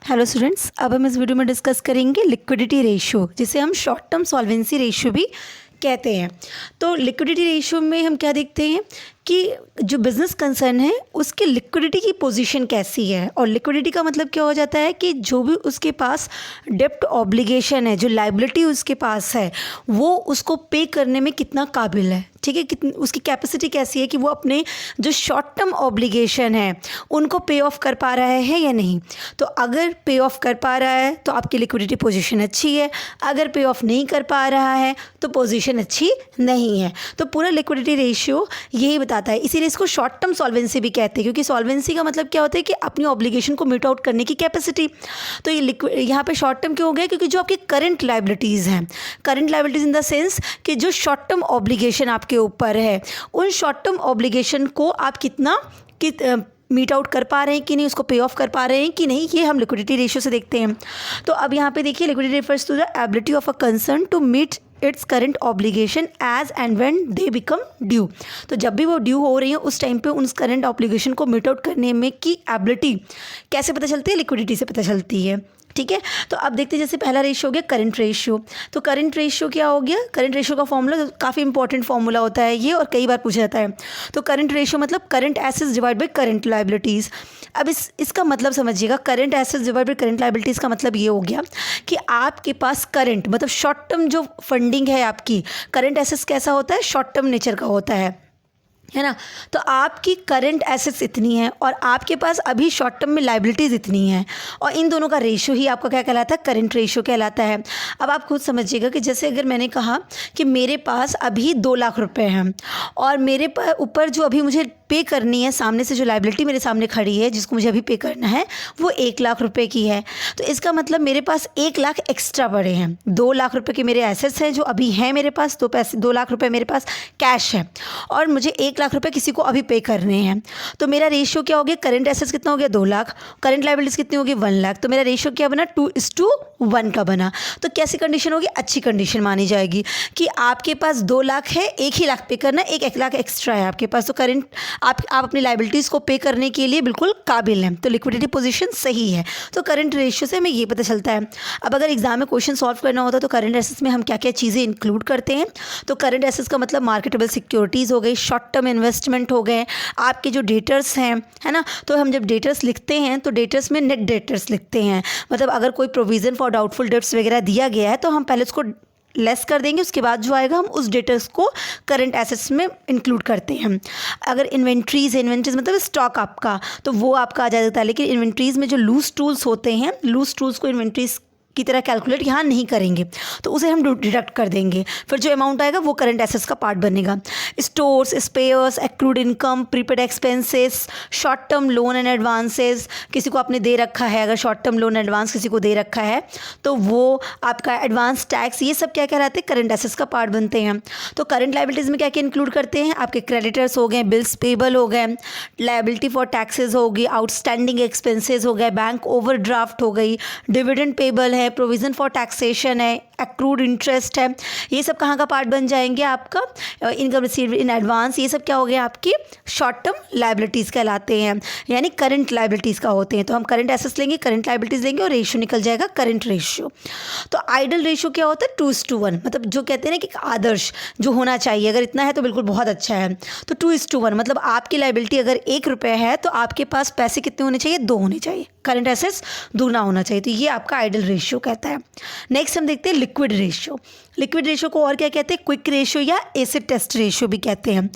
Hello students, अब हम इस वीडियो में डिस्कस करेंगे लिक्विडिटी रेशियो, जिसे हम शॉर्ट टर्म सॉल्वेंसी रेशियो भी कहते हैं। तो लिक्विडिटी रेशियो में हम क्या देखते हैं कि जो बिज़नेस कंसर्न है उसकी लिक्विडिटी की पोजीशन कैसी है। और लिक्विडिटी का मतलब क्या हो जाता है कि जो भी उसके पास डेप्ट ऑब्लिगेशन है, जो लाइबिलिटी उसके पास है, वो उसको पे करने में कितना काबिल है। ठीक है, कितनी उसकी कैपेसिटी कैसी है कि वो अपने जो शॉर्ट टर्म ऑब्लिगेशन है उनको पे ऑफ कर पा रहा है या नहीं। तो अगर पे ऑफ कर पा रहा है तो आपकी लिक्विडिटी पोजीशन अच्छी है, अगर पे ऑफ नहीं कर पा रहा है तो पोजीशन अच्छी नहीं है। तो पूरा लिक्विडिटी रेशियो यही बताता है, इसीलिए इसको शॉर्ट टर्म सॉल्वेंसी भी कहते हैं, क्योंकि सॉल्वेंसी का मतलब क्या होता है कि अपनी ऑब्लिगेशन को मीट आउट करने की कैपेसिटी। तो ये यहाँ पे शॉर्ट टर्म क्यों हो गया, क्योंकि जो आपकी करंट लाइबिलिटीज़ हैं, current liabilities in the sense कि जो शॉर्ट टर्म ऑब्लिगेशन आपके ऊपर है, उन शॉर्ट टर्म ऑब्लिगेशन को आप कितना मीट आउट कर पा रहे हैं कि नहीं, उसको पे ऑफ कर पा रहे हैं कि नहीं, ये हम लिक्विडिटी रेशियो से देखते हैं। तो अब यहाँ पे देखिए, liquidity refers to the ability of a concern to meet its current obligation as and when they become due. तो जब भी वो ड्यू हो रही है उस टाइम पे उन करंट ऑब्लिगेशन को मीट आउट करने में की एबिलिटी कैसे पता चलती है, लिक्विडिटी से पता चलती है। ठीक है, तो अब देखते हैं, जैसे पहला रेशियो हो गया करंट रेशियो। तो करंट रेशियो क्या हो गया, करंट रेशियो का फॉर्मूला काफ़ी इंपॉर्टेंट फॉर्मूला होता है ये, और कई बार पूछा जाता है। तो करंट रेशियो मतलब current assets divide by current liabilities. अब इसका मतलब समझिएगा, current assets divide by current liabilities का मतलब ये हो गया कि आपके पास करंट मतलब शॉर्ट टर्म जो फंडिंग है आपकी, करंट एसेट्स कैसा होता है, शॉर्ट टर्म नेचर का होता है ना। तो आपकी करंट एसेट्स इतनी है और आपके पास अभी शॉर्ट टर्म में लाइबिलिटीज़ इतनी हैं, और इन दोनों का रेशियो ही आपका क्या कहलाता है, करंट रेशियो कहलाता है। अब आप खुद समझिएगा कि जैसे अगर मैंने कहा कि मेरे पास अभी 2 लाख रुपए हैं और मेरे ऊपर जो अभी मुझे पे करनी है, सामने से जो लाइबिलिटी मेरे सामने खड़ी है जिसको मुझे अभी पे करना है, वो 1 लाख रुपए की है। तो इसका मतलब मेरे पास 1 लाख एक्स्ट्रा पड़े हैं। 2 लाख रुपए के मेरे एसेट्स हैं जो अभी हैं मेरे पास, तो 2 लाख रुपए मेरे पास कैश है और मुझे 1 लाख रुपए किसी को अभी पे करने हैं। तो मेरा रेशियो क्या हो गया, करंट एसेट्स कितना हो गया, 2 लाख, करंट लाइबिलिटीज़ कितनी होगी, 1 लाख। तो मेरा रेशियो क्या बना, 2:1 का बना। तो कैसी कंडीशन होगी, अच्छी कंडीशन मानी जाएगी कि आपके पास 2 लाख है, 1 ही लाख पे करना, 1 लाख एक्स्ट्रा है आपके पास। तो करंट आप अपनी लाइबिलिटीज़ को पे करने के लिए बिल्कुल काबिल हैं, तो लिक्विडिटी पोजीशन सही है। तो करंट रेशियो से हमें ये पता चलता है। अब अगर एग्जाम में क्वेश्चन सॉल्व करना होता तो करंट एसेट्स में हम क्या क्या चीज़ें इंक्लूड करते हैं। तो करंट एसेट्स का मतलब मार्केटेबल सिक्योरिटीज़ हो गई, शॉर्ट टर्म इन्वेस्टमेंट हो गए, आपके जो डेटर्स हैं, है ना। तो हम जब डेटर्स लिखते हैं तो डेटर्स में नेट डेटर्स लिखते हैं, मतलब अगर कोई प्रोविज़न फॉर डाउटफुल डेट्स वगैरह दिया गया है तो हम पहले उसको लेस कर देंगे, उसके बाद जो आएगा हम उस डेटर्स को करंट एसेट्स में इंक्लूड करते हैं। अगर इन्वेंट्रीज़ मतलब स्टॉक आपका, तो वो आपका आ जाता है। लेकिन इन्वेंट्रीज़ में जो लूज टूल्स होते हैं, लूज टूल्स को इन्वेंट्रीज़ की तरह कैलकुलेट यहाँ नहीं करेंगे, तो उसे हम डिडक्ट कर देंगे। फिर जो अमाउंट आएगा वो करंट एसेट्स का पार्ट बनेगा। Stores, spares, accrued income, prepaid expenses, short term loan and advances, किसी को आपने दे रखा है, अगर शॉर्ट टर्म लोन एडवांस किसी को दे रखा है तो वो आपका एडवांस टैक्स, ये सब क्या कहलाते हैं, करंट एसेट्स का पार्ट बनते हैं। तो करंट लाइबिलिटीज़ में क्या क्या इंक्लूड करते हैं, आपके क्रेडिटर्स हो गए, बिल्स पेबल हो गए, लाइबिलिटी फॉर टैक्सेस होगी, आउटस्टैंडिंग एक्सपेंसेस हो गए, बैंक ओवरड्राफ्ट हो गई, डिविडेंड पेबल है, प्रोविज़न फॉर टैक्सेशन है, एक्रूड इंटरेस्ट है। ये सब कहाँ का पार्ट बन जाएंगे, आपका इनकम रिसीव्ड इन एडवांस। ये सब क्या हो गया, आपकी शॉर्ट टर्म लाइबिलिटीज़ कहलाते हैं, यानी करंट लाइबिलिटीज़ का होते हैं। तो हम करंट एसेट्स लेंगे, करंट लाइबिलिटीज़ लेंगे और रेशियो निकल जाएगा करंट रेशियो। तो आइडल रेशियो क्या होता है, 2:1, मतलब जो कहते हैं ना कि आदर्श जो होना चाहिए, अगर इतना है तो बिल्कुल बहुत अच्छा है। तो 2:1 मतलब आपकी लाइबिलिटी अगर 1 रुपये है तो आपके पास पैसे कितने होने चाहिए, 2 होने चाहिए, करंट एसेट्स दूना होना चाहिए। तो ये आपका आइडल रेशियो कहता है। नेक्स्ट हम देखते हैं लिक्विड रेशियो। लिक्विड रेशियो को और क्या कहते हैं, क्विक रेशियो या एसिड टेस्ट रेशियो भी कहते हैं।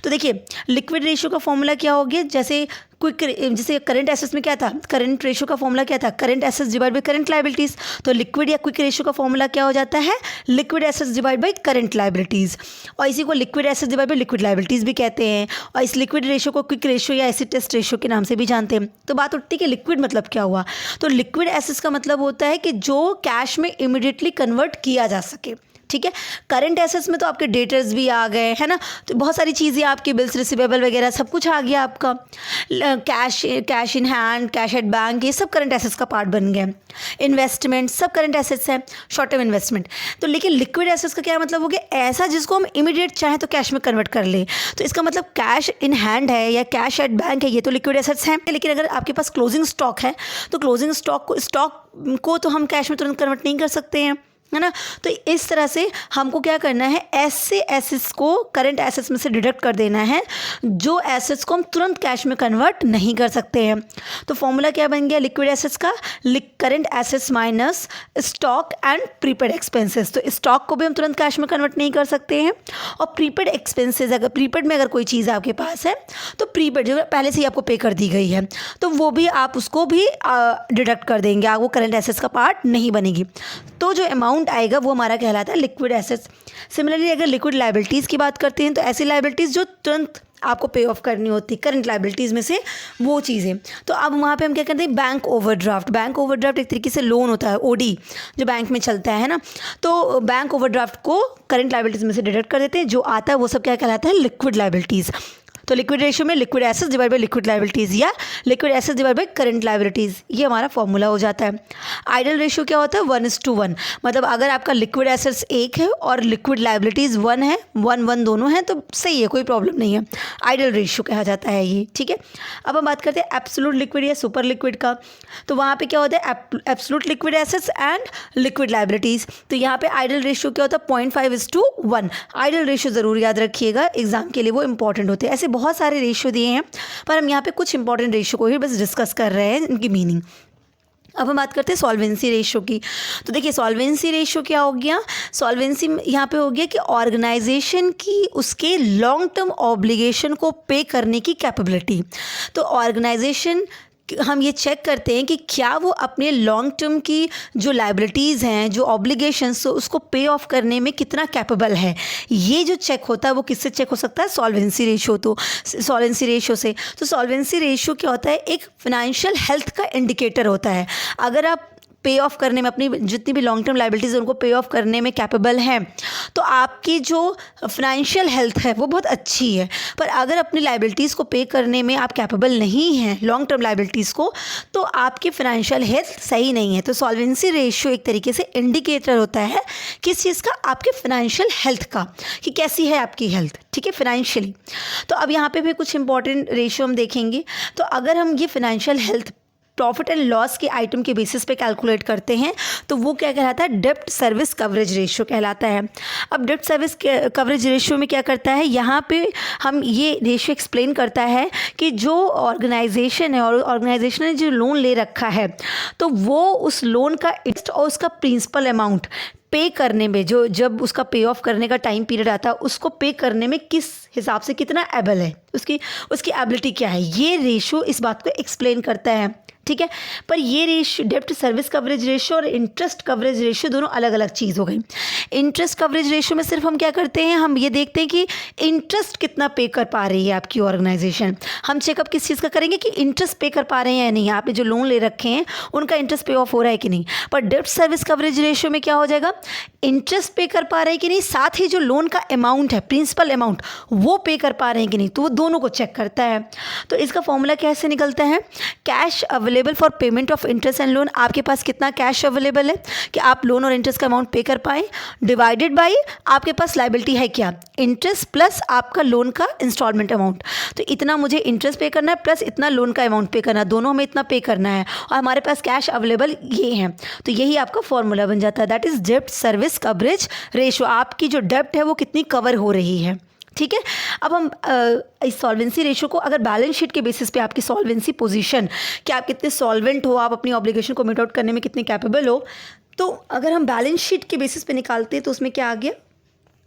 तो देखिए, लिक्विड रेशियो का फॉर्मूला क्या हो गया, जैसे करंट एसेट्स में क्या था, करंट रेशियो का फॉर्मूला क्या था, current assets divide by current liabilities. तो लिक्विड या क्विक रेशियो का फॉर्मूला क्या हो जाता है, liquid assets divide by current liabilities. और इसी को liquid assets divide by liquid liabilities भी कहते हैं, और इस लिक्विड रेशियो को क्विक रेशियो या एसिड टेस्ट रेशियो के नाम से भी जानते हैं। तो बात उठती है कि लिक्विड मतलब क्या हुआ। तो लिक्विड एसेट्स का मतलब होता है कि जो कैश में इमीडिएटली कन्वर्ट किया जा सके। ठीक है। करंट एसेट्स में तो आपके डेटर्स भी आ गए, है ना, तो बहुत सारी चीज़ें आपकी बिल्स रिसीवेबल वगैरह सब कुछ आ गया आपका। Cash in hand, cash at bank, ये सब करंट एसेट्स का पार्ट बन गया। इन्वेस्टमेंट सब करंट एसेट्स हैं, शॉर्ट टर्म इन्वेस्टमेंट। तो लेकिन लिक्विड एसेट्स का क्या मतलब हो गया, ऐसा जिसको हम इमीडिएट चाहें तो कैश में कन्वर्ट कर ले। तो इसका मतलब कैश इन हैंड है या कैश एट बैंक है, ये तो लिक्विड एसेट्स हैं। लेकिन अगर आपके पास क्लोजिंग स्टॉक है तो क्लोजिंग स्टॉक को तो हम कैश में तुरंत कन्वर्ट नहीं कर सकते हैं, है ना। तो इस तरह से हमको क्या करना है, ऐसे एसेट्स को करंट एसेट्स में से डिडक्ट कर देना है जो एसेट्स को हम तुरंत कैश में कन्वर्ट नहीं कर सकते हैं। तो फॉर्मूला क्या बन गया लिक्विड एसेट्स का, current assets minus stock and prepaid expenses. तो स्टॉक को भी हम तुरंत कैश में कन्वर्ट नहीं कर सकते हैं, और प्रीपेड एक्सपेंसेस, अगर प्रीपेड में अगर कोई चीज़ आपके पास है तो प्रीपेड जो पहले से ही आपको पे कर दी गई है तो वो भी आप उसको भी डिडक्ट कर देंगे, वो करंट एसेट्स का पार्ट नहीं बनेगी। तो जो अमाउंट आएगा वो हमारा कहलाता है लिक्विड एसेट्स। सिमिलरली अगर लिक्विड लायबिलिटीज़ की बात करते हैं तो ऐसी लायबिलिटीज़ जो तुरंत आपको पे ऑफ करनी होती, करंट लायबिलिटीज़ में से वो चीज़ें। तो अब वहाँ पे हम क्या करते हैं, बैंक ओवरड्राफ्ट। बैंक ओवरड्राफ्ट एक तरीके से लोन होता है, ओडी जो बैंक में चलता है ना, तो बैंक ओवरड्राफ्ट को करंट लायबिलिटीज़ में से डिडक्ट कर देते हैं, जो आता है वो सब क्या कहलाता है लिक्विड लायबिलिटीज़। तो लिक्विड रेशियो में liquid assets divide by liquid liabilities या liquid assets divide by current liabilities, ये हमारा फॉर्मूला हो जाता है। आइडल रेशियो क्या होता है, 1:1, मतलब अगर आपका लिक्विड एसेट्स 1 है और लिक्विड लायबिलिटीज़ 1 है, 1:1 दोनों हैं तो सही है, कोई प्रॉब्लम नहीं है। आइडल रेशियो कहा जाता है ये, ठीक है। अब हम बात करते हैं एब्सोल्यूट लिक्विड या सुपर लिक्विड का। तो वहाँ पर क्या होता है, absolute liquid assets and liquid liabilities. तो यहाँ पर आइडल रेशियो क्या होता है, 0.5:1। आइडल रेशियो ज़रूर याद रखिएगा, एग्जाम के लिए वो इंपॉर्टेंट होते हैं। ऐसे बहुत सारे रेशियो दिए हैं पर हम यहाँ पे कुछ इंपॉर्टेंट रेशियो को ही बस डिस्कस कर रहे हैं, इनकी मीनिंग। अब हम बात करते हैं सॉल्वेंसी रेशियो की। तो देखिए सॉल्वेंसी रेशियो क्या हो गया, सॉल्वेंसी यहाँ पे हो गया कि ऑर्गेनाइजेशन की उसके लॉन्ग टर्म ऑब्लिगेशन को पे करने की कैपेबिलिटी। तो ऑर्गेनाइजेशन हम ये चेक करते हैं कि क्या वो अपने लॉन्ग टर्म की जो लायबिलिटीज़ हैं, जो ऑब्लिगेशंस, उसको पे ऑफ करने में कितना कैपेबल है। ये जो चेक होता है वो किससे चेक हो सकता है, सॉल्वेंसी रेशियो। तो सॉल्वेंसी रेशियो से, तो सॉल्वेंसी रेशियो क्या होता है, एक फाइनेंशियल हेल्थ का इंडिकेटर होता है। अगर आप पे ऑफ करने में, अपनी जितनी भी लॉन्ग टर्म लायबिलिटीज़ उनको पे ऑफ करने में कैपेबल हैं तो आपकी जो फाइनेंशियल हेल्थ है वो बहुत अच्छी है। पर अगर अपनी लायबिलिटीज़ को पे करने में आप कैपेबल नहीं हैं, लॉन्ग टर्म लायबिलिटीज़ को, तो आपकी फाइनेंशियल हेल्थ सही नहीं है। तो सॉल्वेंसी रेशियो एक तरीके से इंडिकेटर होता है किस चीज़ का, आपके फाइनेंशियल हेल्थ का, कि कैसी है आपकी हेल्थ, ठीक है, फाइनेंशियली। तो अब यहाँ पे भी कुछ इंपॉर्टेंट रेशियो हम देखेंगे। तो अगर हम ये financial health profit and loss के आइटम के बेसिस पे कैलकुलेट करते हैं तो वो क्या कहलाता है, डेब्ट सर्विस कवरेज रेशियो कहलाता है। अब डेब्ट सर्विस कवरेज रेशियो में क्या करता है, यहाँ पे हम ये रेशियो एक्सप्लेन करता है कि जो ऑर्गेनाइजेशन है और ऑर्गेनाइजेशन ने जो लोन ले रखा है तो वो उस लोन का इंटरेस्ट और उसका प्रिंसिपल अमाउंट पे करने में, जो जब उसका पे ऑफ करने का टाइम पीरियड आता है उसको पे करने में किस हिसाब से कितना एबल है, उसकी एबिलिटी क्या है, ये रेशियो इस बात को एक्सप्लेन करता है, ठीक है। पर ये रेशियो, डेब्ट सर्विस कवरेज रेशियो और इंटरेस्ट कवरेज रेशियो दोनों अलग अलग चीज़ हो गई। इंटरेस्ट कवरेज रेशियो में सिर्फ हम क्या करते हैं, हम ये देखते हैं कि इंटरेस्ट कितना पे कर पा रही है आपकी ऑर्गेनाइजेशन। हम चेकअप किस चीज़ का करेंगे कि इंटरेस्ट पे कर पा रहे हैं या नहीं, आपने जो लोन ले रखे हैं उनका इंटरेस्ट पे ऑफ हो रहा है कि नहीं। पर डेब्ट सर्विस कवरेज रेशियो में क्या हो जाएगा, इंटरेस्ट पे कर पा रहे हैं कि नहीं, साथ ही जो लोन का अमाउंट है, प्रिंसिपल अमाउंट, वो पे कर पा रहे हैं कि नहीं, तो वो दोनों को चेक करता है। तो इसका फॉर्मूला कैसे निकलता है, cash available for payment of interest and loan, आपके पास कितना कैश अवेलेबल है कि आप लोन और इंटरेस्ट का अमाउंट पे कर पाएँ, डिवाइडेड बाई आपके पास लायबिलिटी है क्या, इंटरेस्ट प्लस आपका लोन का इंस्टॉलमेंट अमाउंट। तो इतना मुझे इंटरेस्ट पे करना है प्लस इतना लोन का अमाउंट पे करना है, दोनों में इतना पे करना है और हमारे पास कैश अवेलेबल ये है। तो यही आपका फॉर्मूला बन जाता है, दैट इज डेब्ट सर्विस कवरेज रेशियो। आपकी जो डेब्ट है वो कितनी कवर हो रही है, ठीक है। अब हम इस सॉल्वेंसी रेशियो को अगर बैलेंस शीट के बेसिस पे आपकी सॉल्वेंसी पोजीशन, कि आप कितने सॉल्वेंट हो, आप अपनी ऑब्लिगेशन को मीट आउट करने में कितने कैपेबल हो, तो अगर हम बैलेंस शीट के बेसिस पे निकालते हैं तो उसमें क्या आ गया,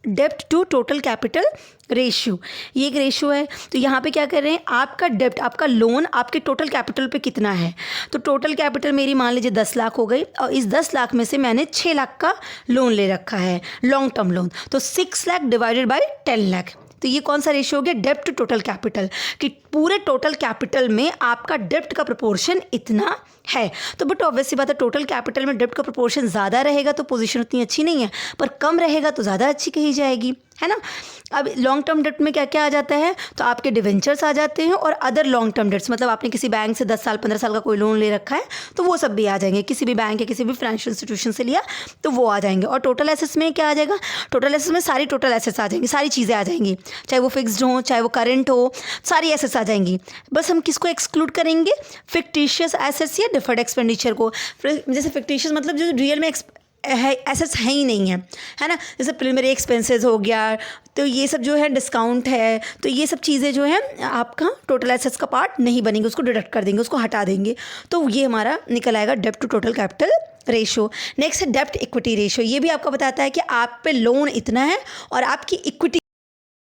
डेब्ट टू टोटल कैपिटल रेशियो, ये एक रेशियो है। तो यहाँ पे क्या कर रहे हैं, आपका डेब्ट, आपका लोन आपके टोटल कैपिटल पे कितना है। तो टोटल कैपिटल मेरी मान लीजिए 10 लाख हो गई और इस 10 लाख में से मैंने 6 लाख का लोन ले रखा है, लॉन्ग टर्म लोन। तो 6 लाख डिवाइडेड बाई 10 लाख, तो ये कौन सा रेशियो हो गया, डेब्ट टू टोटल कैपिटल, कि पूरे टोटल कैपिटल में आपका डेप्ट का प्रोपोर्शन इतना है। तो बट ऑब्वियसली बात है, टोटल कैपिटल में डेप्ट का प्रोपोर्शन ज़्यादा रहेगा तो पोजीशन उतनी अच्छी नहीं है, पर कम रहेगा तो ज़्यादा अच्छी कही जाएगी, है ना। अब लॉन्ग टर्म डेट में क्या क्या आ जाता है, तो आपके डिवेंचर्स आ जाते हैं और अदर लॉन्ग टर्म डेट्स, मतलब आपने किसी बैंक से 10 साल 15 साल का कोई लोन ले रखा है तो वो सब भी आ जाएंगे, किसी भी बैंक या किसी भी फाइनेंशियल इंस्टीट्यूशन से लिया तो वो आ जाएंगे। और टोटल एसेट्स में क्या आ जाएगा, टोटल एसेट्स में सारी टोटल एसेट्स आ जाएंगी, सारी चीज़ें आ जाएंगी, चाहे वो फिक्स्ड हो चाहे वो करंट हो, सारी एसेट्स आ जाएंगी। बस हम किसको एक्सक्लूड करेंगे, फिक्टिशियस एसेट्स या डिफर्ड एक्सपेंडिचर को। जैसे फिक्टिशियस मतलब जो रियल में है एसेट्स है ही नहीं है ना, जैसे प्रिलिमिनरी एक्सपेंसेस हो गया, तो ये सब जो है डिस्काउंट है, तो ये सब चीज़ें जो है आपका टोटल एसेट्स का पार्ट नहीं बनेंगे, उसको डिडक्ट कर देंगे, उसको हटा देंगे। तो ये हमारा निकल आएगा डेब्ट to total capital ratio. Next है डेब्ट इक्विटी रेशो। ये भी आपको बताता है कि आप पे लोन इतना है और आपकी इक्विटी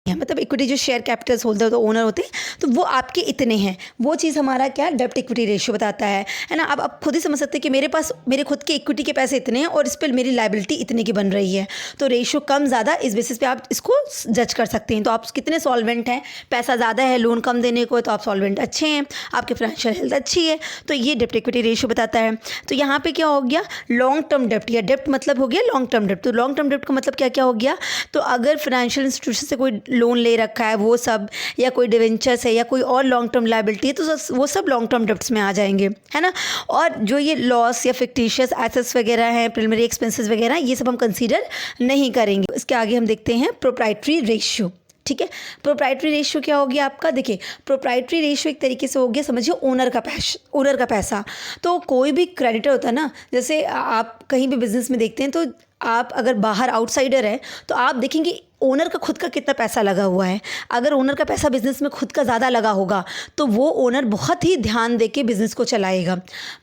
है, मतलब इक्विटी जो शेयर कैपिटल्स होल्डर तो ओनर होते हैं तो वो आपके इतने हैं, वो चीज़ हमारा क्या डेब्ट इक्विटी रेशियो बताता है ना। अब आप खुद ही समझ सकते हैं कि मेरे पास मेरे खुद के इक्विटी के पैसे इतने हैं और इस पर मेरी लायबिलिटी इतने की बन रही है, तो रेशियो कम ज़्यादा इस बेसिस पे आप इसको जज कर सकते हैं। तो आप कितने सॉल्वेंट हैं, पैसा ज़्यादा है लोन कम देने को, तो आप सॉल्वेंट अच्छे हैं, आपकी फाइनेंशियल हेल्थ अच्छी है, तो ये डेब्ट इक्विटी रेशियो बताता है। तो यहाँ पे क्या हो गया, लॉन्ग टर्म डेब्ट, या डेब्ट मतलब हो गया लॉन्ग टर्म डेब्ट। तो लॉन्ग टर्म डेब्ट का मतलब क्या क्या हो गया, तो अगर फाइनेंशियल इंस्टीट्यूशन से कोई लोन ले रखा है वो सब, या कोई डिवेंचर्स है या कोई और लॉन्ग टर्म लायबिलिटी है, तो वो सब लॉन्ग टर्म डेब्ट्स में आ जाएंगे, है ना। और जो ये लॉस या फिक्टिशियस एसेट्स वगैरह हैं, प्रिलिमिनरी एक्सपेंसेस वगैरह, ये सब हम कंसीडर नहीं करेंगे। इसके आगे हम देखते हैं प्रोप्राइटरी रेशियो। ठीक है, प्रोप्राइटरी रेशियो क्या हो गया आपका, देखिए प्रोप्राइटरी रेशियो एक तरीके से हो गया, समझिए ओनर का पैसा। तो कोई भी क्रेडिटर होता है ना, जैसे आप कहीं भी बिजनेस में देखते हैं, तो आप अगर बाहर आउटसाइडर हैं तो आप देखेंगे ओनर का खुद का कितना पैसा लगा हुआ है। अगर ओनर का पैसा बिज़नेस में खुद का ज़्यादा लगा होगा तो वो ओनर बहुत ही ध्यान दे के बिज़नेस को चलाएगा।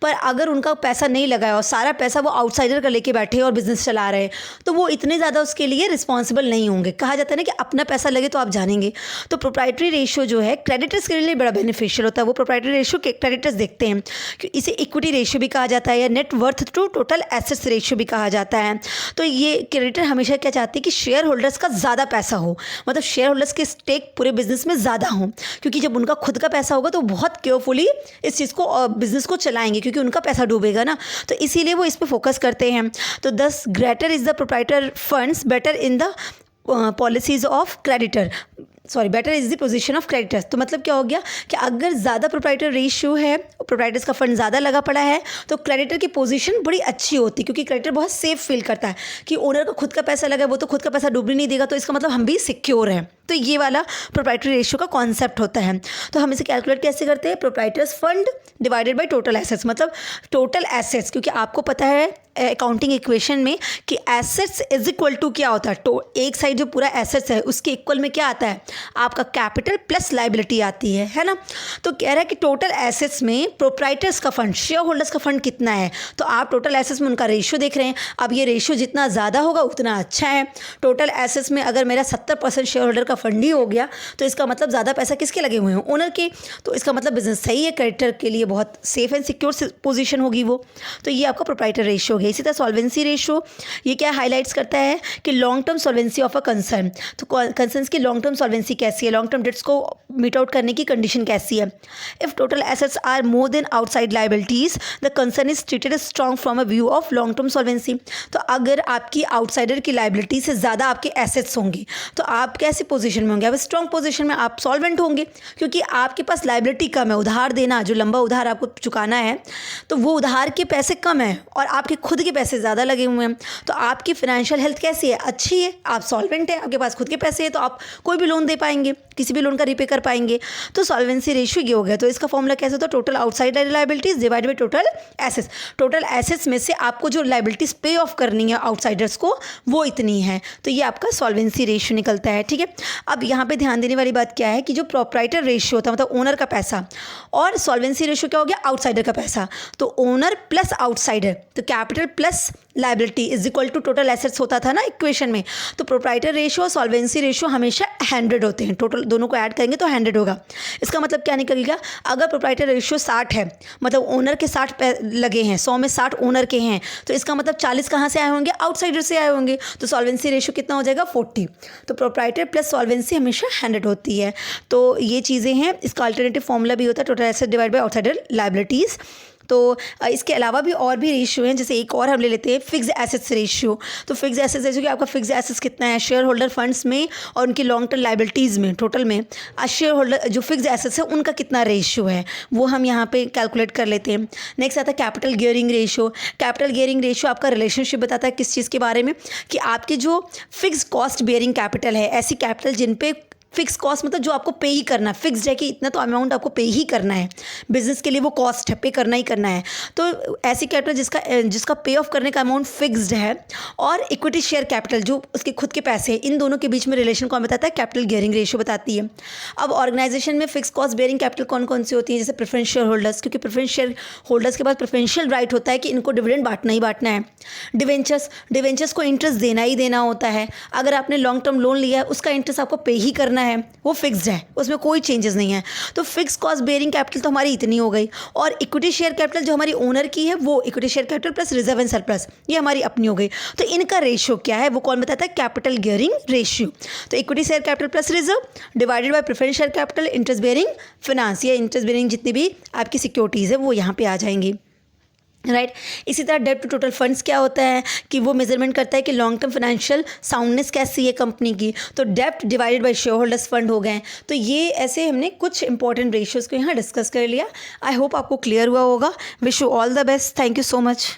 पर अगर उनका पैसा नहीं लगा है और सारा पैसा वो आउटसाइडर का लेके बैठे और बिज़नेस चला रहे हैं, तो वो इतने ज़्यादा उसके लिए रिस्पॉन्सिबल नहीं होंगे। कहा जाता है ना कि अपना पैसा लगे तो आप जानेंगे। तो प्रोप्राइटरी रेशियो जो है क्रेडिटर्स के लिए बड़ा बेनिफिशियल होता है। वो प्रोप्राइटरी रेशियो क्रेडिटर्स देखते हैं, इसे इक्विटी रेशियो भी कहा जाता है या net worth to total assets ratio भी कहा जाता है। तो ये क्रेडिटर हमेशा क्या चाहते हैं कि शेयर होल्डर्स का ज़्यादा पैसा हो, मतलब शेयर होल्डर्स के स्टेक पूरे बिजनेस में ज़्यादा हो, क्योंकि जब उनका खुद का पैसा होगा तो बहुत केयरफुली इस चीज़ को बिजनेस को चलाएंगे, क्योंकि उनका पैसा डूबेगा ना, तो इसीलिए वो इस पर फोकस करते हैं। तो दस greater is the proprietor funds better in the policies of creditor, sorry better is the position of creditors. तो मतलब क्या हो गया कि अगर ज़्यादा प्रोप्राइटर रेशियो है, प्रोप्राइटर्स का फंड ज़्यादा लगा पड़ा है, तो क्रेडिटर की पोजीशन बड़ी अच्छी होती है, क्योंकि क्रेडिटर बहुत सेफ फील करता है कि ओनर का खुद का पैसा लगा है, वो तो खुद का पैसा डूबने नहीं देगा, तो इसका मतलब हम भी सिक्योर हैं। तो ये वाला प्रोप्राइटरी रेशियो का कॉन्सेप्ट होता है। तो हम इसे कैलकुलेट कैसे करते हैं, proprietors fund divided by total assets, मतलब टोटल एसेट्स, क्योंकि आपको पता है अकाउंटिंग इक्वेशन में कि एसेट्स इज इक्वल टू क्या होता है, तो एक साइड जो पूरा एसेट्स है उसके इक्वल में क्या आता है, आपका कैपिटल प्लस लायबिलिटी आती है ना। तो कह रहा है कि टोटल एसेट्स में प्रोप्राइटर्स का फंड, शेयर होल्डर्स का फंड कितना है, तो आप टोटल एसेट्स में उनका रेशियो देख रहे हैं। अब ये रेशियो जितना ज़्यादा होगा उतना अच्छा है। टोटल एसेट्स में अगर मेरा 70% शेयर होल्डर का फंड ही हो गया, तो इसका मतलब ज़्यादा पैसा किसके लगे हुए हैं, ओनर के, तो इसका मतलब बिजनेस सही है, क्रेडिटर के लिए बहुत सेफ एंड सिक्योर पोजीशन होगी वो। तो ये आपका प्रोप्राइटर रेशियो है। इसी तरह सॉल्वेंसी रेशियो, ये क्या हाईलाइट्स करता है कि long term solvency of a concern. तो कंसर्न्स की लॉन्ग टर्म सॉल्वेंसी कैसी है, लॉन्ग टर्म डेट्स को मीट आउट करने की कंडीशन कैसी है। If total assets are more than outside liabilities, the concern is treated strong from a view of long term solvency. तो अगर आपकी आउटसाइडर की लायबिलिटी से ज़्यादा आपके एसेट्स होंगी, तो आप कैसी पोजीशन में होंगे, आप स्ट्रॉन्ग पोजीशन में, आप सॉल्वेंट होंगे, क्योंकि आपके पास लायबिलिटी कम है। उधार देना, जो लंबा उधार आपको चुकाना है, तो वो उधार के पैसे कम है और आपके खुद के पैसे ज़्यादा लगे हुए हैं। तो आपकी फाइनेंशियल हेल्थ कैसी है, अच्छी है, आप सॉल्वेंट हैं, आपके पास खुद के पैसे हैं, तो आप कोई भी लोन दे पाएंगे, किसी भी लोन का रीपे कर पाएंगे। तो सॉल्वेंसी रेशियो ये हो गया। तो इसका फॉर्मूला कैसे होता है, total outside liabilities divided by total assets. Total assets में से आपको जो लायबिलिटीज पे ऑफ करनी है आउटसाइडर्स को, वो इतनी है, तो ये आपका सॉल्वेंसी रेशियो निकलता है। ठीक है, अब यहाँ पे ध्यान देने वाली बात क्या है कि जो प्रोप्राइटर रेशियो होता है, मतलब ओनर का पैसा, और सॉल्वेंसी रेशियो क्या हो गया, आउटसाइडर का पैसा। तो ओनर प्लस आउटसाइडर, तो capital plus liability is equal to total assets होता था ना इक्वेशन में, तो प्रोप्राइटर रेशियो और सॉल्वेंसी रेशियो हमेशा 100 होते हैं, टोटल दोनों को ऐड करेंगे तो 100 होगा। इसका मतलब क्या निकलेगा, अगर प्रोप्राइटर रेशियो 60 है, मतलब ओनर के 60 लगे हैं, 100 में 60 ओनर के हैं, तो इसका मतलब 40 कहाँ से आए होंगे, आउटसाइडर से आए होंगे, तो सॉल्वेंसी रेशियो कितना हो जाएगा 40। तो प्रोप्राइटर प्लस सॉल्वेंसी हमेशा 100 होती है। तो ये चीज़ें हैं, इसका अल्टरनेटिव फॉर्मूला भी होता है total asset divide by outsider liabilities. तो इसके अलावा भी और भी रेशियो हैं, जैसे एक और हम ले लेते हैं फिक्स एसेट्स रेशियो। तो फिक्स एसेट्स रेशियो कि आपका फिक्स एसेट्स कितना है शेयर होल्डर फंड्स में और उनकी लॉन्ग टर्म लायबिलिटीज़ में, टोटल में शेयर होल्डर जो फिक्स एसेट्स है उनका कितना रेशियो है, वो हम यहाँ पे कैलकुलेट कर लेते हैं। नेक्स्ट आता है capital gearing ratio. Capital gearing ratio आपका रिलेशनशिप बताता है किस चीज़ के बारे में, कि आपके जो फिक्स कॉस्ट बेयरिंग कैपिटल है, ऐसी कैपिटल जिन पे फिक्स कॉस्ट मतलब जो आपको पे ही करना है, फिक्स्ड है कि इतना तो अमाउंट आपको पे ही करना है, बिजनेस के लिए वो कॉस्ट है, पे करना ही करना है। तो ऐसी कैपिटल जिसका पे ऑफ करने का अमाउंट फिक्स्ड है, और इक्विटी शेयर कैपिटल जो उसके खुद के पैसे हैं, इन दोनों के बीच में रिलेशन कौन बताता है, कैपिटल गियरिंग रेशियो बताती है। अब ऑर्गेनाइजेशन में फिक्स कॉस्ट बेयरिंग कैपिटल कौन कौन सी होती है, जैसे प्रेफरेंस शेयर होल्डर्स, क्योंकि प्रेफरेंस शेयर होल्डर्स के पास प्रेफरेंशियल राइट होता है कि इनको डिविडेंड बांटना ही बांटना है। डिवेंचर्स को इंटरेस्ट देना ही देना होता है, अगर आपने लॉन्ग टर्म लोन लिया है उसका इंटरेस्ट आपको पे ही करना है, वो फिक्स्ड है, उसमें कोई चेंजेस नहीं है। तो फिक्स कॉस्ट बेयरिंग कैपिटल तो हमारी इतनी हो गई, और इक्विटी शेयर कैपिटल जो हमारी ओनर की है वो equity share capital plus reserve and surplus, ये हमारी अपनी हो गई। तो इनका रेशियो क्या है वो कौन बताता है, कैपिटल गियरिंग रेशियो। तो equity share capital plus reserve divided by preference share capital interest bearing finance, या इंटरेस्ट बेयरिंग जितनी भी आपकी सिक्योरिटीज़ है वो यहाँ पे आ जाएंगी, राइट। इसी तरह डेब्ट टू टोटल फंड्स क्या होता है कि वो मेजरमेंट करता है कि लॉन्ग टर्म फाइनेंशियल साउंडनेस कैसी है कंपनी की। तो डेब्ट divided by share holders fund हो गए। तो ये ऐसे हमने कुछ इंपॉर्टेंट रेशियोज़ को यहाँ डिस्कस कर लिया। आई होप आपको क्लियर हुआ होगा। Wish you all the best. Thank you so much.